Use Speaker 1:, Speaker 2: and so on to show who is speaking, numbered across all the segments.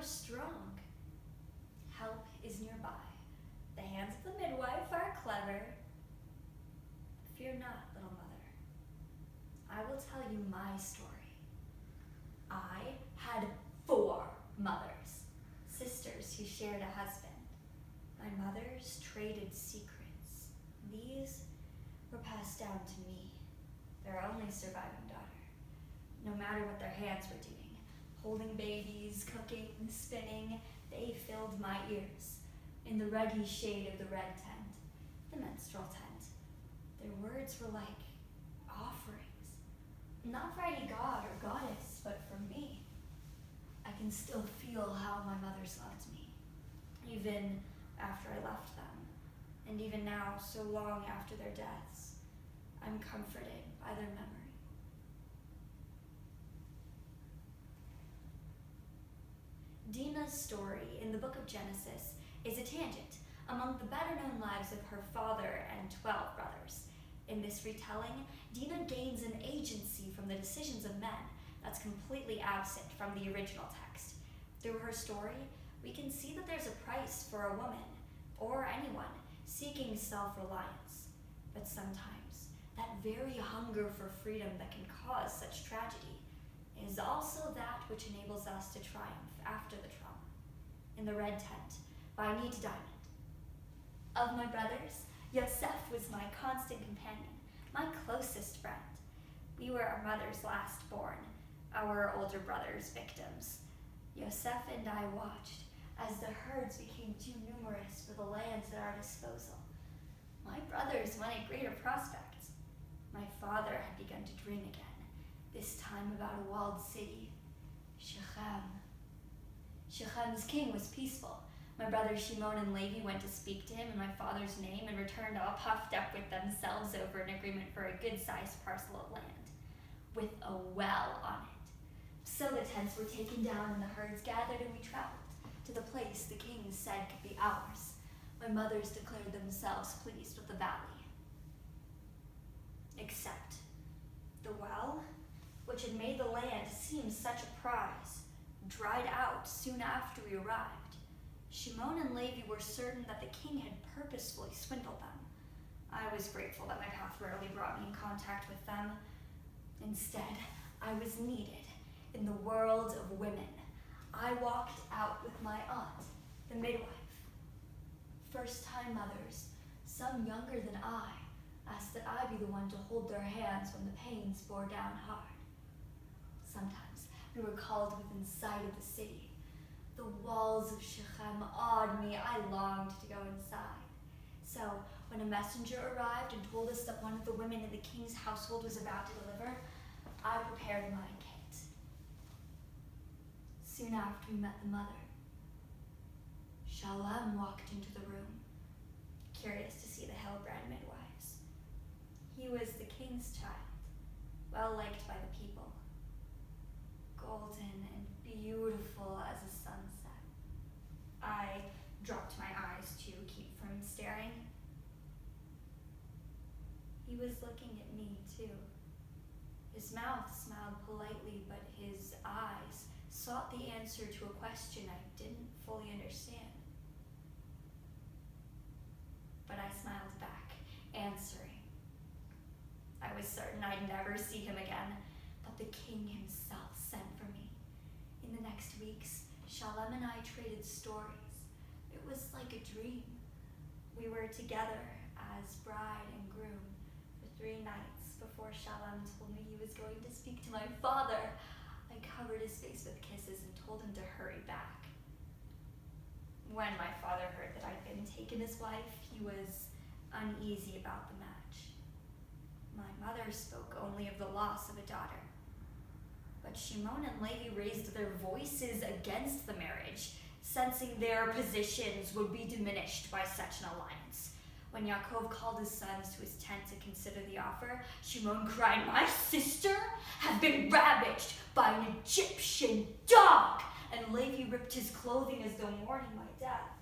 Speaker 1: are strong. Help is nearby. The hands of the midwife are clever. Fear not, little mother. I will tell you my story. I had 4 mothers, sisters who shared a husband. My mothers traded secrets. These were passed down to me, their only surviving daughter. No matter what their hands were doing, holding babies, cooking, spinning, they filled my ears. In the ruddy shade of the red tent, the menstrual tent, their words were like offerings, not for any god or goddess, but for me. I can still feel how my mothers loved me, even after I left them, and even now, so long after their deaths, I'm comforted by their memory. Dinah's story in the book of Genesis is a tangent among the better-known lives of her father and 12 brothers. In this retelling, Dinah gains an agency from the decisions of men that's completely absent from the original text. Through her story, we can see that there's a price for a woman, or anyone, seeking self-reliance. But sometimes, that very hunger for freedom that can cause such tragedy is also that which enables us to triumph after the trauma. In the Red Tent, by Anita Diamant. Of my brothers, Yosef was my constant companion, my closest friend. We were our mother's last born, our older brother's victims. Yosef and I watched as the herds became too numerous for the lands at our disposal. My brothers wanted greater prospects. My father had begun to dream again, this time about a walled city, Shechem. Shechem's king was peaceful. My brothers Shimon and Levi went to speak to him in my father's name and returned all puffed up with themselves over an agreement for a good-sized parcel of land, with a well on it. So the tents were taken down and the herds gathered, and we traveled to the place the king said could be ours. My mothers declared themselves pleased with the valley. Except the well, which had made the land seem such a prize, dried out soon after we arrived. Shimon and Levi were certain that the king had purposefully swindled them. I was grateful that my path rarely brought me in contact with them. Instead, I was needed in the world of women. I walked out with my aunt, the midwife. First-time mothers, some younger than I, asked that I be the one to hold their hands when the pains bore down hard. Sometimes we were called within sight of the city. The walls of Shechem awed me. I longed to go inside. So, when a messenger arrived and told us that one of the women in the king's household was about to deliver, I prepared my kit. Soon after we met the mother, Shalom walked into the room, curious to see the hell-bred midwives. He was the king's child, well-liked by the people, golden and beautiful as a sunset. I dropped my eyes to keep from staring. He was looking at me, too. His mouth smiled politely, but his eyes sought the answer to a question I didn't fully understand. But I smiled back, answering. I was certain I'd never see him again, but the king himself sent for me. In the next weeks, Shalom and I traded stories. It was like a dream. We were together as bride and groom for 3 nights before Shalom told me he was going to speak to my father. I covered his face with kisses and told him to hurry back. When my father heard that I'd been taken as wife, he was uneasy about the match. My mother spoke only of the loss of a daughter. But Shimon and Levi raised their voices against the marriage, sensing their positions would be diminished by such an alliance. When Yaakov called his sons to his tent to consider the offer, Shimon cried, "My sister has been ravaged by an Egyptian dog!" And Levi ripped his clothing as though mourning my death.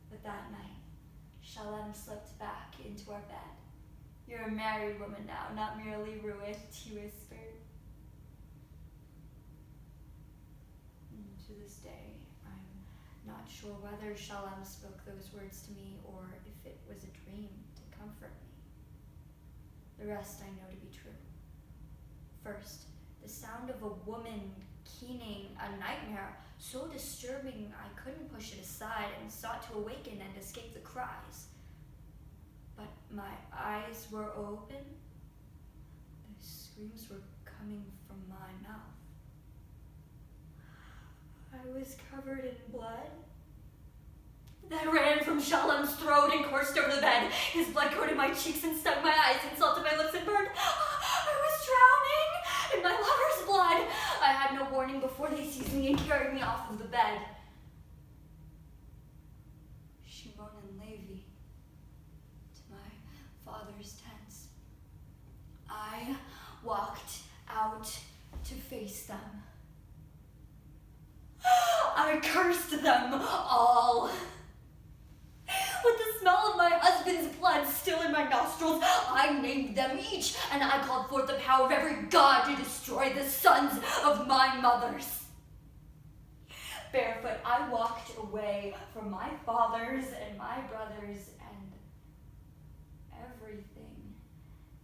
Speaker 1: But that night, Shalom slipped back into our bed. "You're a married woman now, not merely ruined," he whispered. And To this day, I'm not sure whether Shalom spoke those words to me or if it was a dream to comfort me. The rest I know to be true. First, the sound of a woman keening, a nightmare so disturbing I couldn't push it aside and sought to awaken and escape the cries. But my eyes were open. The screams were coming from my mouth. I was covered in blood that ran from Shalom's throat and coursed over the bed. His blood coated my cheeks and stung my eyes and salted my lips and burned. I was drowning in my lover's blood. I had no warning before they seized me and carried me off of the bed. Shimon and Levi, to my father's tents. I walked out to face them. I cursed them all. With the smell of my husband's blood still in my nostrils, I named them each, and I called forth the power of every god to destroy the sons of my mothers. Barefoot, I walked away from my fathers and my brothers and everything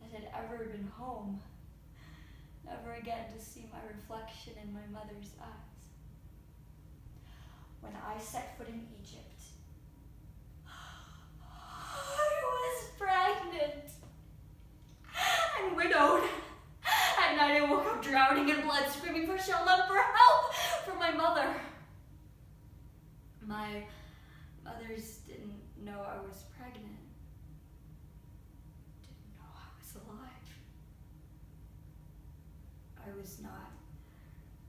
Speaker 1: that had ever been home, never again to see my reflection in my mother's eyes. When I set foot in Egypt, I was pregnant and widowed. At night I woke up drowning in blood, screaming for Shalom, for help, for my mother. My mothers didn't know I was pregnant, didn't know I was alive. I was not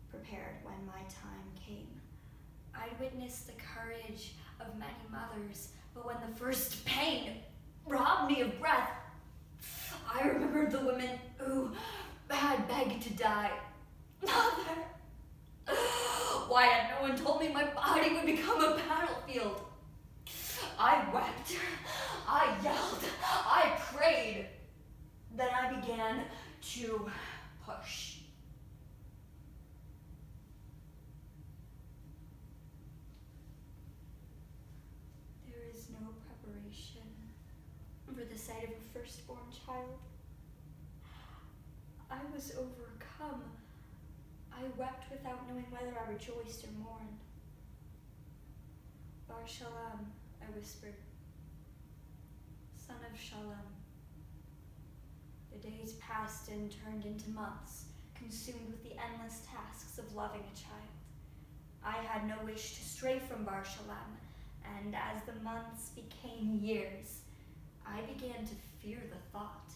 Speaker 1: prepared when my time came. I witnessed the courage of many mothers, but when the first pain robbed me of breath, I remembered the women who had begged to die. Mother, why had no one told me my body would become a battlefield? I wept, I yelled, I prayed. Then I began to push. For the sight of a firstborn child. I was overcome. I wept without knowing whether I rejoiced or mourned. Bar Shalom, I whispered. Son of Shalom. The days passed and turned into months, consumed with the endless tasks of loving a child. I had no wish to stray from Bar Shalom, and as the months became years, I began to fear the thought.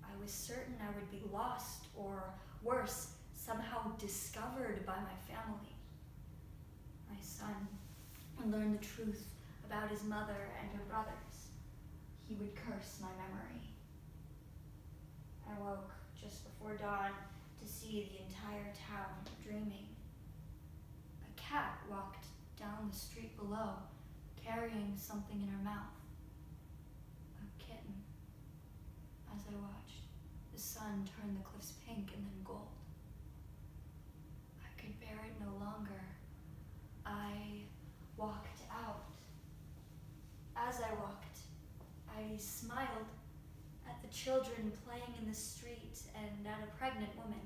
Speaker 1: I was certain I would be lost, or worse, somehow discovered by my family. My son would learn the truth about his mother and her brothers. He would curse my memory. I woke just before dawn to see the entire town dreaming. A cat walked down the street below, carrying something in her mouth. As I watched, the sun turned the cliffs pink and then gold. I could bear it no longer. I walked out. As I walked, I smiled at the children playing in the street and at a pregnant woman.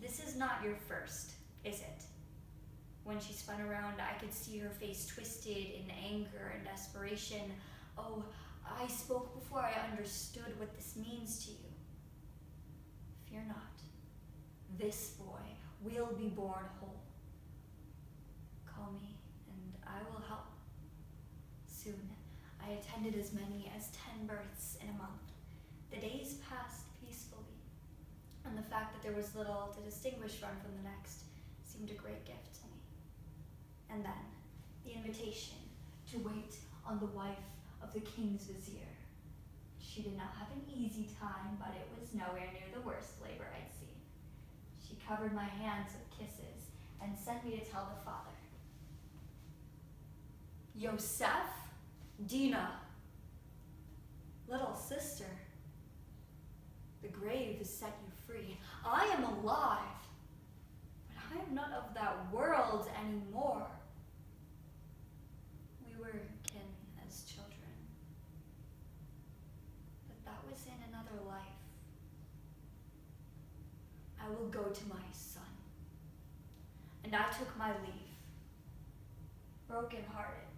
Speaker 1: This is not your first, is it? When she spun around, I could see her face twisted in anger and desperation. Oh, I spoke before I understood what this means to you. Fear not. This boy will be born whole. Call me, and I will help. Soon, I attended as many as 10 births in a month. The days passed peacefully, and the fact that there was little to distinguish one from the next seemed a great gift to me. And then, the invitation to wait on the wife of the king's vizier. She did not have an easy time, but it was nowhere near the worst labor I'd seen. She covered my hands with kisses and sent me to tell the father. Yosef, Dina, little sister, the grave has set you free. I am alive, but I am not of that world anymore. We were kin as children, but that was in another life. I will go to my son. And I took my leave, broken-hearted,